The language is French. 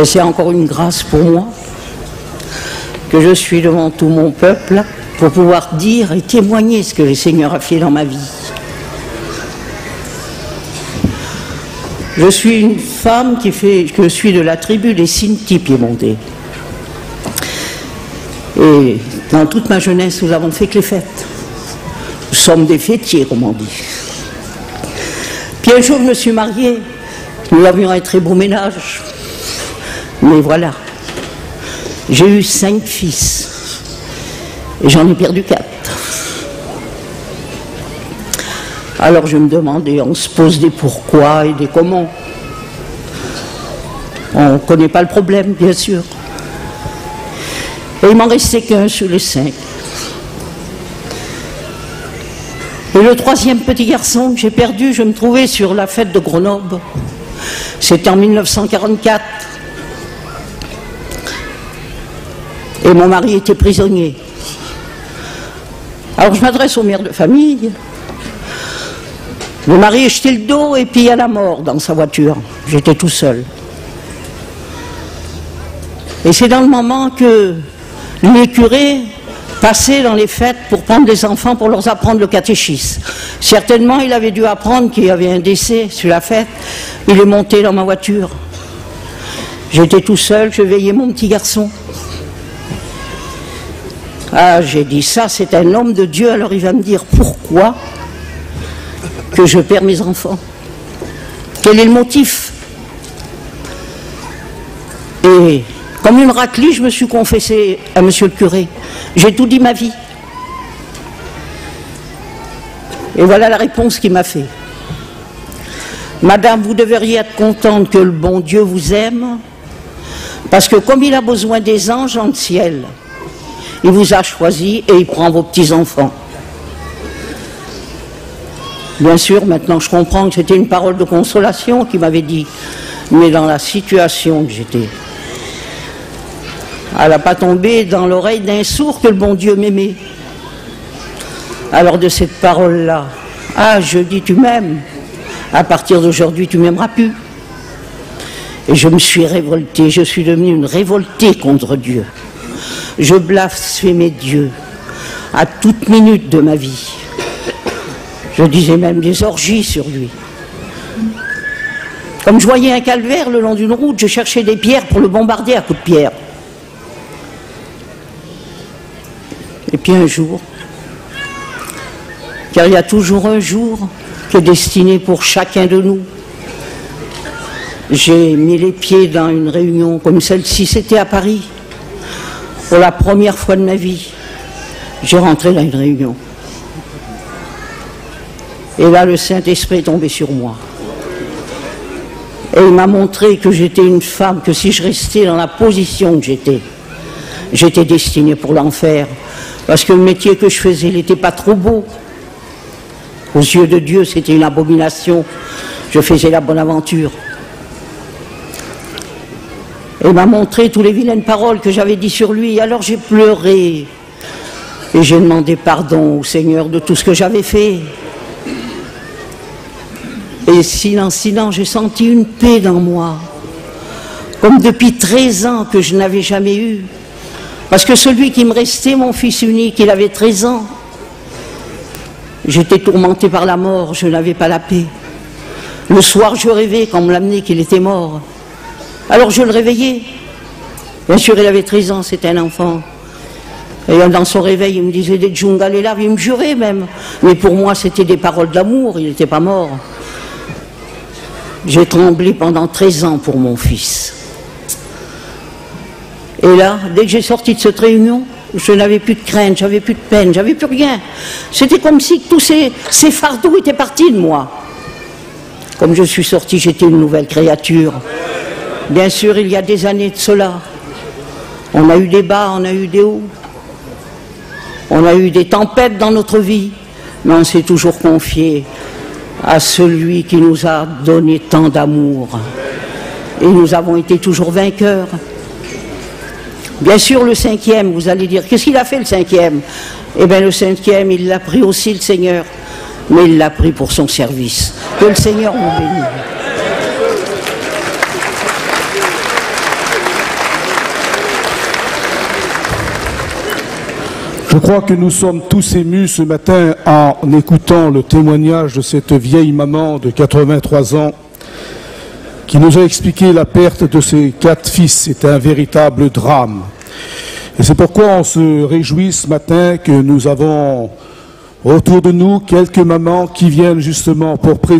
Et c'est encore une grâce pour moi que je suis devant tout mon peuple pour pouvoir dire et témoigner ce que le Seigneur a fait dans ma vie. Je suis une femme que suis de la tribu des Sinti piémontais. Et dans toute ma jeunesse, nous avons fait que les fêtes. Nous sommes des fêtiers, comme on dit. Puis un jour, je me suis mariée. Nous avions un très beau ménage. Mais voilà, j'ai eu 5 fils. Et j'en ai perdu 4. Alors je me demandais, on se pose des pourquoi et des comment. On ne connaît pas le problème, bien sûr. Et il m'en restait qu'un sur les 5. Et le 3e petit garçon que j'ai perdu, je me trouvais sur la fête de Grenoble. C'était en 1944. Et mon mari était prisonnier. Alors je m'adresse aux mères de famille. Le mari a jeté le dos et puis à la mort dans sa voiture. J'étais tout seul. Et c'est dans le moment que les curés passaient dans les fêtes pour prendre les enfants pour leur apprendre le catéchisme. Certainement, il avait dû apprendre qu'il y avait un décès sur la fête. Il est monté dans ma voiture. J'étais tout seul, je veillais mon petit garçon. Ah, j'ai dit ça, c'est un homme de Dieu, alors il va me dire pourquoi que je perds mes enfants. Quel est le motif? Et comme une raclie, je me suis confessé à monsieur le curé. J'ai tout dit ma vie. Et voilà la réponse qu'il m'a fait. Madame, vous devriez être contente que le bon Dieu vous aime, parce que comme il a besoin des anges dans le ciel, il vous a choisi et il prend vos petits-enfants. Bien sûr, maintenant je comprends que c'était une parole de consolation qu'il m'avait dit, mais dans la situation que j'étais, elle n'a pas tombé dans l'oreille d'un sourd que le bon Dieu m'aimait. Alors de cette parole-là, ah, je dis tu m'aimes, à partir d'aujourd'hui tu m'aimeras plus. Et je me suis révoltée, je suis devenue une révoltée contre Dieu. Je blasphémais Dieu à toute minute de ma vie. Je disais même des orgies sur lui. Comme je voyais un calvaire le long d'une route, je cherchais des pierres pour le bombarder à coups de pierre. Et puis un jour, car il y a toujours un jour qui est destiné pour chacun de nous, j'ai mis les pieds dans une réunion comme celle-ci, c'était à Paris. Pour la première fois de ma vie, j'ai rentré dans une réunion. Et là, le Saint-Esprit est tombé sur moi. Et il m'a montré que j'étais une femme, que si je restais dans la position que j'étais destinée pour l'enfer. Parce que le métier que je faisais, il n'était pas trop beau. Aux yeux de Dieu, c'était une abomination. Je faisais la bonne aventure. Et il m'a montré toutes les vilaines paroles que j'avais dites sur lui. Alors j'ai pleuré. Et j'ai demandé pardon au Seigneur de tout ce que j'avais fait. Et silence, j'ai senti une paix dans moi. Comme depuis 13 ans que je n'avais jamais eu. Parce que celui qui me restait, mon fils unique, il avait 13 ans. J'étais tourmenté par la mort, je n'avais pas la paix. Le soir, je rêvais quand on me l'amenait qu'il était mort. Alors je le réveillais. Bien sûr, il avait 13 ans, c'était un enfant. Et dans son réveil, il me disait des djungalélas, il me jurait même. Mais pour moi, c'était des paroles d'amour, il n'était pas mort. J'ai tremblé pendant 13 ans pour mon fils. Et là, dès que j'ai sorti de cette réunion, je n'avais plus de crainte, j'avais plus de peine, j'avais plus rien. C'était comme si tous ces fardeaux étaient partis de moi. Comme je suis sorti, j'étais une nouvelle créature. Bien sûr, il y a des années de cela. On a eu des bas, on a eu des hauts. On a eu des tempêtes dans notre vie, mais on s'est toujours confié à celui qui nous a donné tant d'amour. Et nous avons été toujours vainqueurs. Bien sûr, le 5e, vous allez dire, qu'est-ce qu'il a fait le 5e? Eh bien, le 5e, il l'a pris aussi, le Seigneur, mais il l'a pris pour son service. Que le Seigneur nous bénisse. Je crois que nous sommes tous émus ce matin en écoutant le témoignage de cette vieille maman de 83 ans qui nous a expliqué la perte de ses 4 fils. C'est un véritable drame. Et c'est pourquoi on se réjouit ce matin que nous avons autour de nous quelques mamans qui viennent justement pour présenter